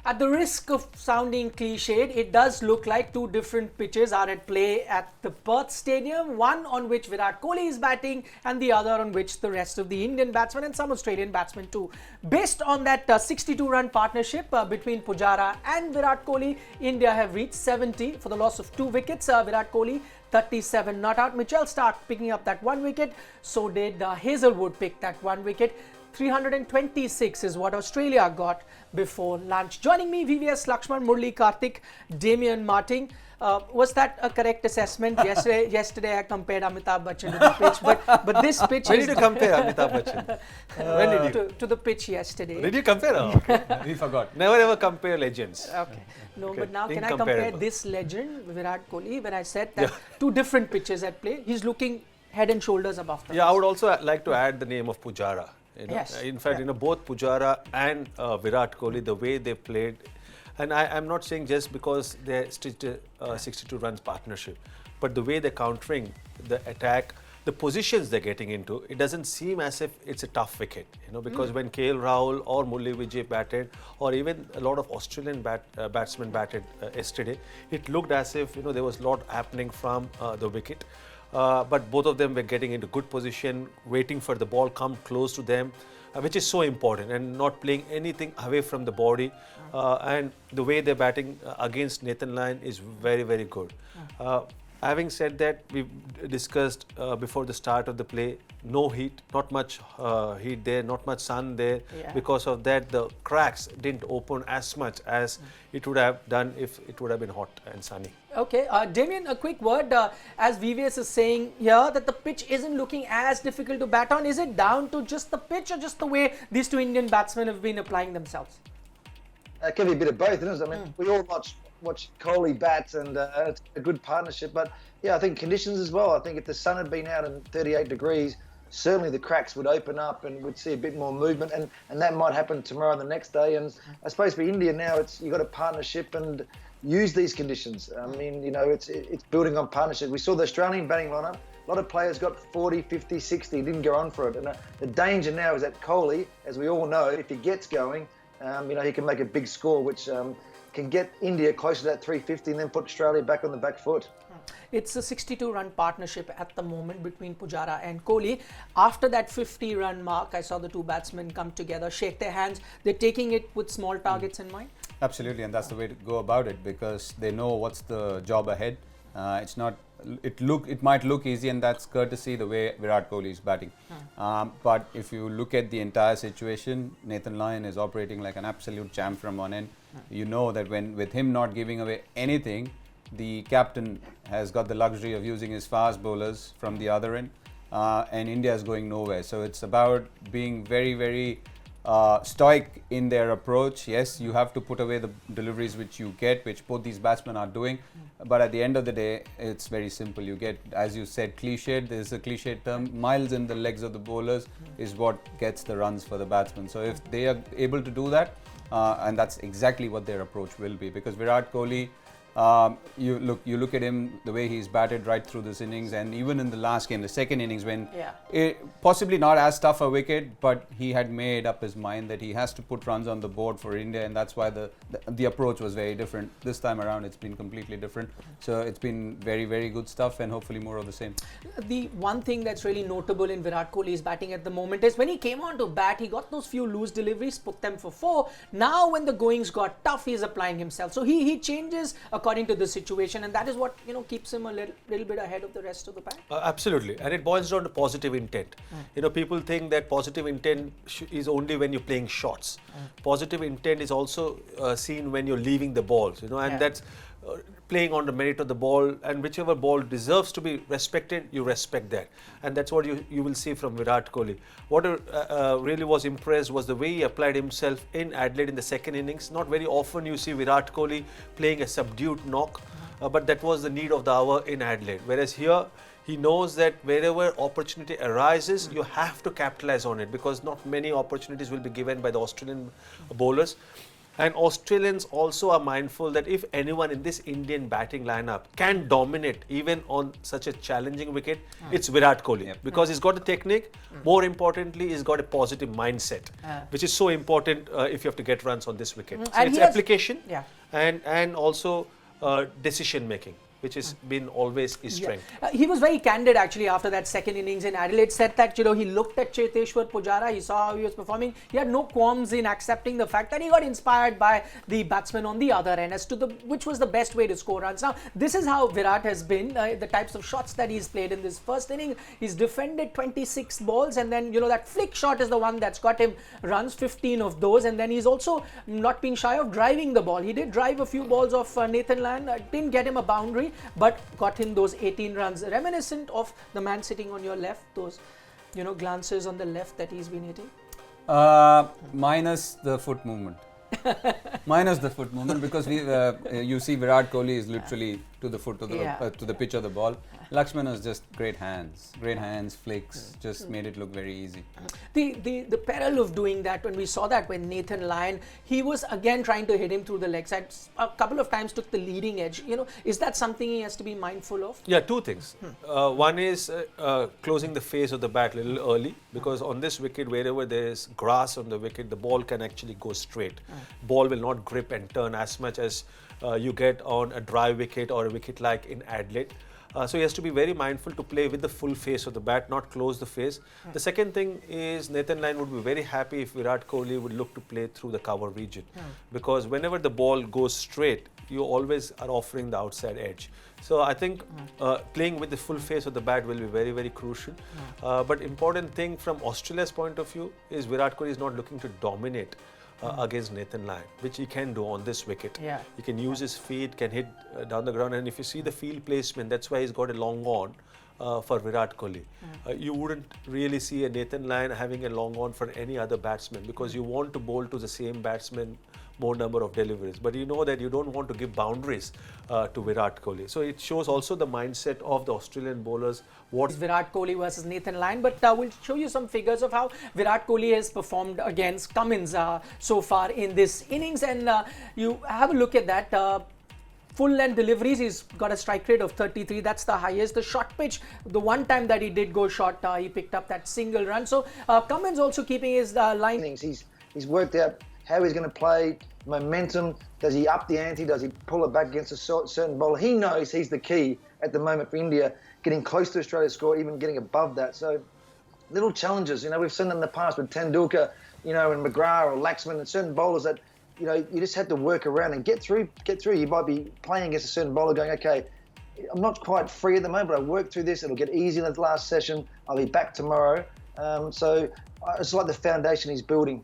At the risk of sounding cliched, it does look like two different pitches are at play at the Perth Stadium, one on which Virat Kohli is batting and the other on which the rest of the Indian batsmen and some Australian batsmen too. Based on that 62-run partnership between Pujara and Virat Kohli, India have reached 70 for the loss of 2 wickets. Virat Kohli 37 not out. Mitchell Starc picking up that 1 wicket. So did Hazelwood pick that 1 wicket. 326 is what Australia got before lunch. Joining me, VVS Laxman, Murali Kartik, Damien Martyn. Was that a correct assessment? Yesterday I compared Amitabh Bachchan to the pitch, but this pitch When did you compare Amitabh Bachchan? When did you? To the pitch yesterday. Did you compare? Oh, okay. We forgot. Never ever compare legends. Okay. No, Okay. but now can I compare this legend, Virat Kohli, when I said that two different pitches at play, he's looking head and shoulders above them. Yeah, I would also like to add the name of Pujara. Yes. In fact, both Pujara and Virat Kohli, the way they played, and I'm not saying just because they stitched a 62 runs partnership, but the way they're countering the attack, the positions they're getting into, it doesn't seem as if it's a tough wicket, because when KL Rahul or Murali Vijay batted, or even a lot of Australian batsmen batted yesterday, it looked as if there was a lot happening from the wicket. But both of them were getting into good position, waiting for the ball come close to them, which is so important, and not playing anything away from the body. And the way they're batting against Nathan Lyon is very, very good. Having said that, we discussed before the start of the play, no heat, not much heat there, not much sun there. Yeah. Because of that, the cracks didn't open as much as it would have done if it would have been hot and sunny. Okay, Damien, a quick word. As VVS is saying here that the pitch isn't looking as difficult to bat on. Is it down to just the pitch or just the way these two Indian batsmen have been applying themselves? It can be a bit of both, isn't it? I mean, we all watch Kohli bats, and it's a good partnership. But yeah, I think conditions as well. I think if the sun had been out in 38 degrees, certainly the cracks would open up and we'd see a bit more movement, and that might happen tomorrow and the next day. And I suppose for India now, you've got a partnership and use these conditions. I mean, it's building on partnership. We saw the Australian batting lineup. A lot of players got 40, 50, 60, didn't go on for it. And the danger now is that Kohli, as we all know, if he gets going, he can make a big score, which can get India closer to that 350 and then put Australia back on the back foot. It's a 62-run partnership at the moment between Pujara and Kohli. After that 50-run mark, I saw the two batsmen come together, shake their hands. They're taking it with small targets in mind? Absolutely, and that's the way to go about it, because they know what's the job ahead. It might look easy, and that's courtesy the way Virat Kohli is batting. But if you look at the entire situation, Nathan Lyon is operating like an absolute champ from one end. You know that with him not giving away anything, the captain has got the luxury of using his fast bowlers from the other end, and India is going nowhere. So it's about being very, very stoic in their approach. Yes, you have to put away the deliveries which you get, which both these batsmen are doing. But at the end of the day, it's very simple. You get, as you said, cliched. There's a cliched term. Miles in the legs of the bowlers is what gets the runs for the batsmen. So if they are able to do that, and that's exactly what their approach will be, because Virat Kohli, you look at him, the way he's batted right through this innings, and even in the last game, the second innings, when possibly not as tough a wicket, but he had made up his mind that he has to put runs on the board for India, and that's why the approach was very different. This time around, it's been completely different. So it's been very, very good stuff, and hopefully more of the same. The one thing that's really notable in Virat Kohli's batting at the moment is when he came on to bat, he got those few loose deliveries, put them for 4. Now when the goings got tough, he's applying himself. So he changes according to the situation, and that is what keeps him a little bit ahead of the rest of the pack. Absolutely, and it boils down to positive intent. People think that positive intent is only when you're playing shots. Positive intent is also seen when you're leaving the balls, and that's playing on the merit of the ball, and whichever ball deserves to be respected, you respect that, and that's what you will see from Virat Kohli. What really was impressed was the way he applied himself in Adelaide in the second innings. Not very often you see Virat Kohli playing a subdued knock, but that was the need of the hour in Adelaide. Whereas here, he knows that wherever opportunity arises, you have to capitalize on it, because not many opportunities will be given by the Australian bowlers. And Australians also are mindful that if anyone in this Indian batting lineup can dominate even on such a challenging wicket, it's Virat Kohli. Because he's got the technique. More importantly, he's got a positive mindset, which is so important if you have to get runs on this wicket. So And it's he has- application Yeah. and also decision making, which has been always his strength. He was very candid actually after that second innings in Adelaide. Said that he looked at Cheteshwar Pujara, he saw how he was performing. He had no qualms in accepting the fact that he got inspired by the batsman on the other end as to which was the best way to score runs. Now this is how Virat has been. The types of shots that he's played in this first inning. He's defended 26 balls, and then that flick shot is the one that's got him runs, 15 of those, and then he's also not been shy of driving the ball. He did drive a few balls off Nathan Lyon, didn't get him a boundary, but got him those 18 runs, reminiscent of the man sitting on your left, those glances on the left that he's been hitting. Minus the foot movement. Minus the foot movement, because you see Virat Kohli is literally to the foot of the to the pitch of the ball. Laxman has just great hands, flicks, just made it look very easy. The peril of doing that, when we saw that when Nathan Lyon, he was again trying to hit him through the leg side, a couple of times took the leading edge. Is that something he has to be mindful of? Yeah, two things. One is closing the face of the bat a little early, because on this wicket, wherever there is grass on the wicket, the ball can actually go straight. Ball will not grip and turn as much as you get on a dry wicket or a wicket like in Adelaide. So he has to be very mindful to play with the full face of the bat, not close the face. The second thing is Nathan Lyon would be very happy if Virat Kohli would look to play through the cover region. Because whenever the ball goes straight, you always are offering the outside edge. So I think playing with the full face of the bat will be very, very crucial. But important thing from Australia's point of view is Virat Kohli is not looking to dominate against Nathan Lyon, which he can do on this wicket. He can use his feet, can hit down the ground, and if you see the field placement, that's why he's got a long on for Virat Kohli. You wouldn't really see a Nathan Lyon having a long on for any other batsman, because you want to bowl to the same batsman more number of deliveries, but you know that you don't want to give boundaries to Virat Kohli. So it shows also the mindset of the Australian bowlers. What Virat Kohli versus Nathan Lyon, but we'll show you some figures of how Virat Kohli has performed against Cummins so far in this innings, and you have a look at that. Full length deliveries, he's got a strike rate of 33, that's the highest. The short pitch, the one time that he did go short, he picked up that single run. So Cummins also keeping his line. He's worked out how he's going to play, momentum. Does he up the ante? Does he pull it back against a certain bowler? He knows he's the key at the moment for India, getting close to Australia's score, even getting above that. So little challenges, we've seen them in the past with Tendulkar, and McGrath or Laxman and certain bowlers that, you just have to work around and get through. You might be playing against a certain bowler going, okay, I'm not quite free at the moment, but I work through this. It'll get easy in the last session. I'll be back tomorrow. So it's like the foundation he's building.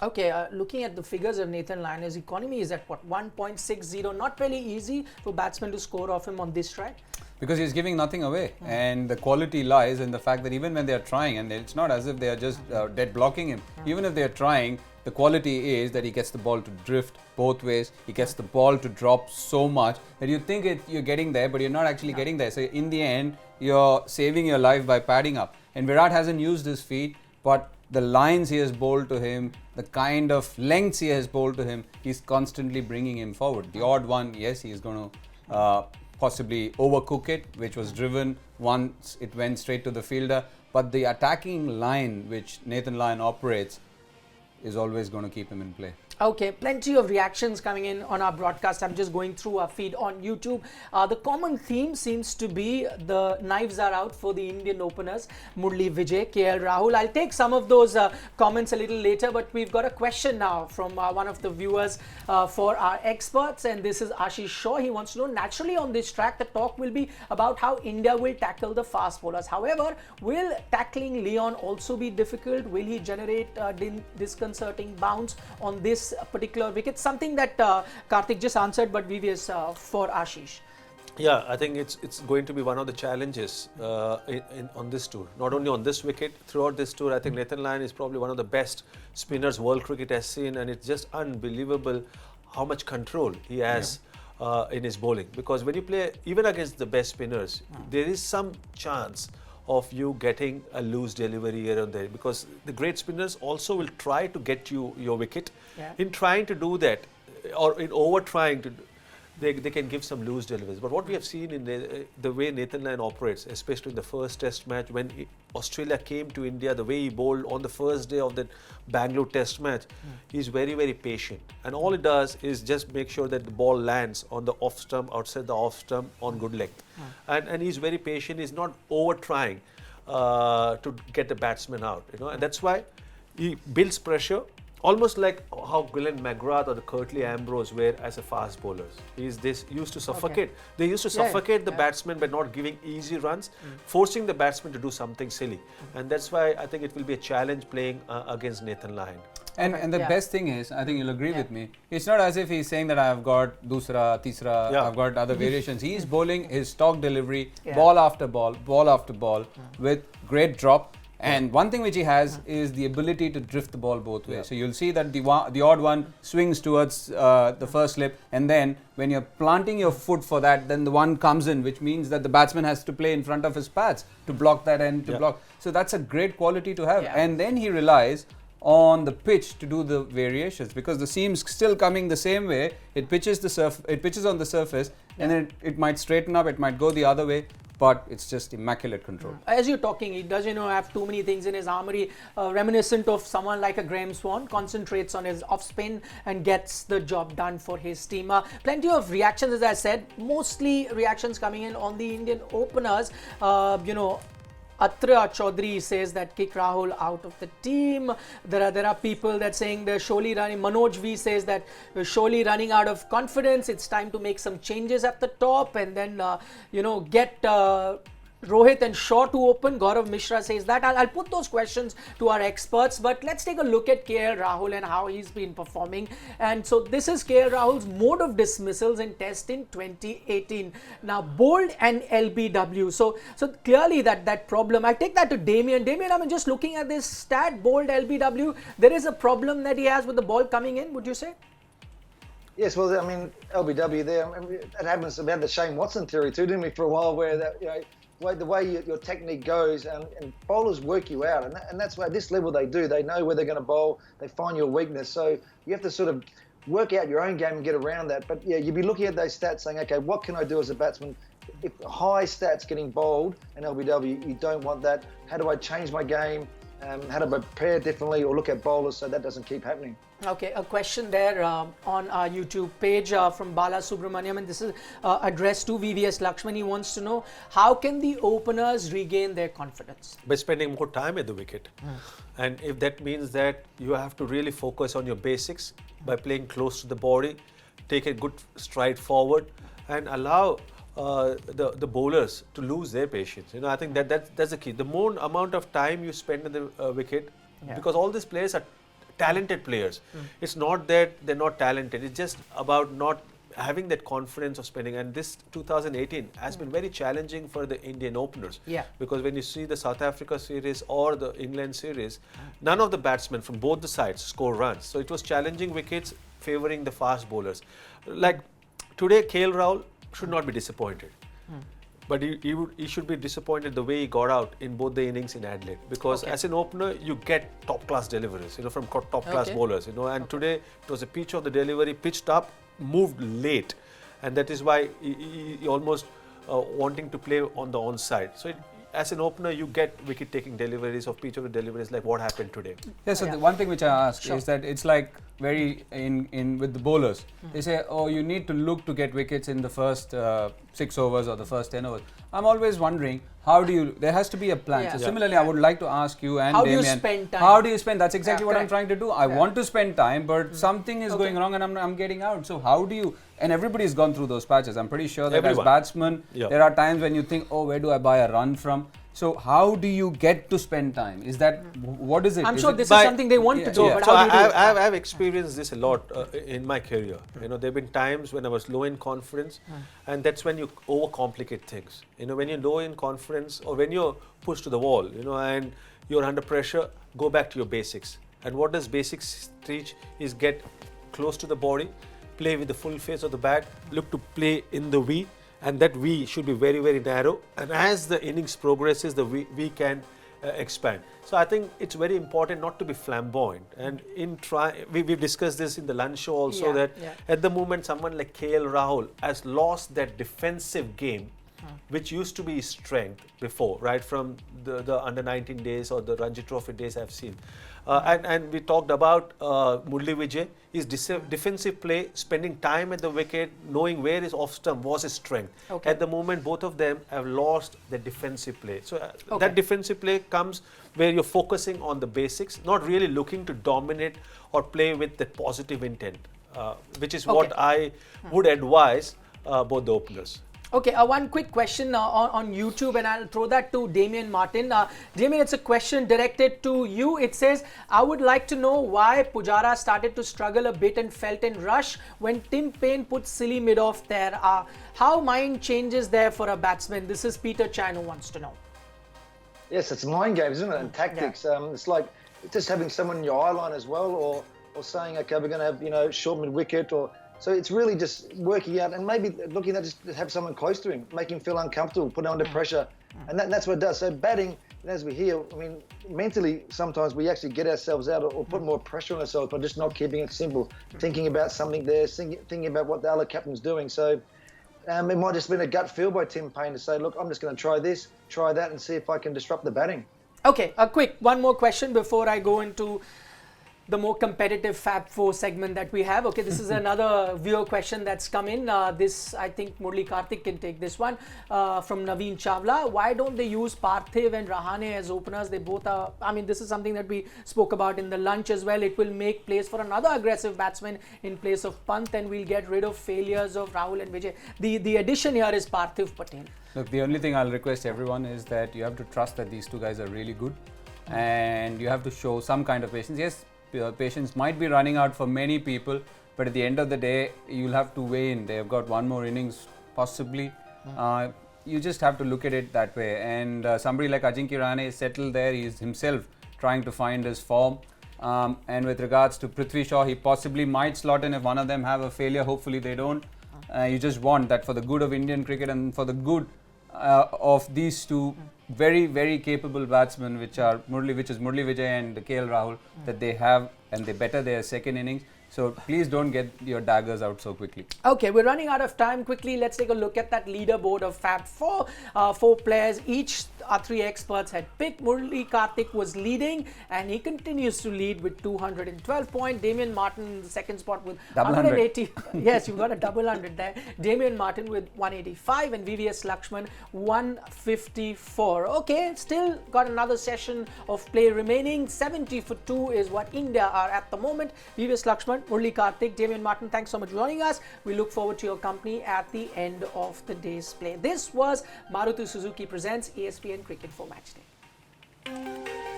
Okay, looking at the figures of Nathan Lyon, his economy is at what, 1.60. Not really easy for batsmen to score off him on this track. Because he's giving nothing away, and the quality lies in the fact that even when they are trying, and it's not as if they are just dead blocking him, even if they are trying, the quality is that he gets the ball to drift both ways. He gets the ball to drop so much that you think you're getting there, but you're not actually getting there. So in the end, you're saving your life by padding up. And Virat hasn't used his feet, but the lines he has bowled to him, the kind of lengths he has bowled to him, he's constantly bringing him forward. The odd one, yes, he's going to possibly overcook it, which was driven once it went straight to the fielder. But the attacking line which Nathan Lyon operates is always going to keep him in play. Okay, plenty of reactions coming in on our broadcast. I'm just going through our feed on YouTube. The common theme seems to be the knives are out for the Indian openers, Murali Vijay, KL Rahul. I'll take some of those comments a little later, but we've got a question now from one of the viewers for our experts, and this is Ashish Shaw. He wants to know, naturally on this track, the talk will be about how India will tackle the fast bowlers. However, will tackling Leon also be difficult? Will he generate disconcerting bounce on this particular wicket? Something that Kartik just answered, but VVS for Ashish. Yeah, I think it's going to be one of the challenges on this tour. Not only on this wicket, throughout this tour, I think Nathan Lyon is probably one of the best spinners world cricket has seen, and it's just unbelievable how much control he has in his bowling. Because when you play even against the best spinners, there is some chance of you getting a loose delivery here and there, because the great spinners also will try to get you your wicket. Yeah. In trying to do that, or in over trying to, they can give some loose deliveries. But what we have seen in the way Nathan Lyon operates, especially in the first test match when Australia came to India, the way he bowled on the first day of the Bangalore test match, he's very, very patient. And all he does is just make sure that the ball lands on the off stump, outside the off stump, on good length. And he's very patient. He's not over trying to get the batsman out, and that's why he builds pressure. Almost like how Glenn McGrath or the Curtly Ambrose were as a fast bowlers. They used to suffocate. They used to suffocate the batsman by not giving easy runs, forcing the batsman to do something silly. And that's why I think it will be a challenge playing against Nathan Lyon. And the best thing is, I think you'll agree with me, it's not as if he's saying that I've got dusra, tisra, I've got other variations. He's bowling his stock delivery, ball after ball, ball after ball, with great drop. And one thing which he has is the ability to drift the ball both ways. So you'll see that the odd one swings towards the first slip, and then when you're planting your foot for that, then the one comes in, which means that the batsman has to play in front of his pads to block that end, to block. So that's a great quality to have. And then he relies on the pitch to do the variations, because the seam's still coming the same way. It pitches on the surface, and then it might straighten up, it might go the other way. But it's just immaculate control. As you're talking, he does, have too many things in his armory, reminiscent of someone like a Graham Swan, concentrates on his off spin and gets the job done for his team. Plenty of reactions, as I said, mostly reactions coming in on the Indian openers. Atra Chaudhary says that kick Rahul out of the team. There are people that saying they're surely running. Manoj V says that we're surely running out of confidence. It's time to make some changes at the top and then get Rohit and Shaw to open. Gaurav Mishra says that. I'll put those questions to our experts, but let's take a look at KL Rahul and how he's been performing. And so this is KL Rahul's mode of dismissals in Test in 2018. Now bold and LBW. So clearly that problem. I'll take that to Damien. Damien, I mean, just looking at this stat, bold LBW, there is a problem that he has with the ball coming in, would you say? Yes, well, I mean, LBW there, I mean, that happens about the Shane Watson theory too, didn't we, for a while, where that, the way your technique goes and bowlers work you out, and that's why at this level they do. They know where they're going to bowl. They find your weakness. So you have to sort of work out your own game and get around that. But yeah, you'd be looking at those stats saying, okay, what can I do as a batsman? If high stats getting bowled and LBW, you don't want that. How do I change my game? How to prepare differently or look at bowlers so that doesn't keep happening? Okay, a question there on our YouTube page from Bala Subramaniam, and this is addressed to VVS Laxman. He wants to know, how can the openers regain their confidence? By spending more time at the wicket. And if that means that you have to really focus on your basics by playing close to the body, take a good stride forward and allow the bowlers to lose their patience. I think that's the key. The more amount of time you spend at the wicket, because all these players are talented players. It's not that they're not talented. It's just about not having that confidence of spending. And this 2018 has been very challenging for the Indian openers. Because when you see the South Africa series or the England series, none of the batsmen from both the sides score runs. So it was challenging wickets favoring the fast bowlers. Like today, KL Rahul should not be disappointed. But he should be disappointed the way he got out in both the innings in Adelaide. Because as an opener, you get top-class deliveries, from top-class bowlers, and today it was a pitch of the delivery, pitched up, moved late. And that is why he almost wanting to play on the onside. So as an opener, you get wicket-taking deliveries of pitch of the deliveries like what happened today. So the one thing which I ask is that it's like very in with the bowlers. They say, oh, you need to look to get wickets in the first 6 overs or the first 10 overs. I'm always wondering, there has to be a plan. So similarly, I would like to ask you and Damien, how do you spend time? How do you spend? That's exactly what I'm trying to do. I want to spend time, but something is going wrong and I'm getting out. So how do you, and everybody's gone through those patches. I'm pretty sure that as batsmen, there are times when you think, oh, where do I buy a run from? So how do you get to spend time? Is that, what is it? I'm sure this is something they want to do. But so how do you do it? I've experienced this a lot in my career. There have been times when I was low in confidence, and that's when you overcomplicate things. When you're low in confidence or when you're pushed to the wall, and you're under pressure, go back to your basics. And what does basics teach is get close to the body, play with the full face of the bat, look to play in the V, and that V should be very, very narrow. And as the innings progresses, the V can expand. So I think it's very important not to be flamboyant. And we've discussed this in the lunch show also, that at the moment someone like KL Rahul has lost that defensive game, which used to be his strength before, right from the under 19 days or the Ranji Trophy days I've seen. And we talked about Murali Vijay, his defensive play, spending time at the wicket, knowing where his off stump was his strength. Okay. At the moment, both of them have lost their defensive play. So that defensive play comes where you're focusing on the basics, not really looking to dominate or play with that positive intent, which is what I would advise both the openers. Okay, one quick question on YouTube, and I'll throw that to Damien Martyn. Damien, it's a question directed to you. It says, I would like to know why Pujara started to struggle a bit and felt in rush when Tim Paine put silly mid-off there. How mind changes there for a batsman? This is Peter Chan who wants to know. Yes, it's mind games, isn't it? And tactics. It's like just having someone in your eye line as well, or saying, okay, we're going to have, short mid-wicket, or... So it's really just working out and maybe looking at just have someone close to him, make him feel uncomfortable, put him under pressure. And that's what it does. So batting, as we hear, I mean, mentally, sometimes we actually get ourselves out or put more pressure on ourselves by just not keeping it simple, thinking about something there, thinking about what the other captain's doing. So it might just been a gut feel by Tim Paine to say, look, I'm just going to try this, try that, and see if I can disrupt the batting. Okay, a quick one more question before I go into the more competitive Fab 4 segment that we have. Okay, this is another viewer question that's come in. This, I think Murali Kartik can take this one, from Naveen Chawla. Why don't they use Parthiv and Rahane as openers? They both are, I mean, this is something that we spoke about in the lunch as well. It will make place for another aggressive batsman in place of Pant, and we'll get rid of failures of Rahul and Vijay. The addition here is Parthiv Patel. Look, the only thing I'll request everyone is that you have to trust that these two guys are really good, and you have to show some kind of patience. Yes, patience might be running out for many people, but at the end of the day, you'll have to weigh in. They've got one more innings, possibly. You just have to look at it that way. And somebody like Ajinkya Rahane is settled there. He's himself trying to find his form. And with regards to Prithvi Shaw, he possibly might slot in if one of them have a failure. Hopefully they don't. You just want that for the good of Indian cricket and for the good of these two very, very capable batsmen, which is Murali Vijay and KL Rahul, that they have, and they better their second innings. So please don't get your daggers out so quickly. Okay, we're running out of time. Quickly, let's take a look at that leaderboard of Fab 4. 4 players, each our 3 experts had picked. Murali Kartik was leading, and he continues to lead with 212 points. Damien Martyn in the second spot with 180. Yes, you've got a double 100 there. Damien Martyn with 185 and VVS Laxman 154. Okay, still got another session of play remaining. 70 for 2 is what India are at the moment. VVS Laxman, Murali Kartik, Damien Martyn, thanks so much for joining us. We look forward to your company at the end of the day's play. This was Maruti Suzuki Presents ESPN Cricinfo Matchday.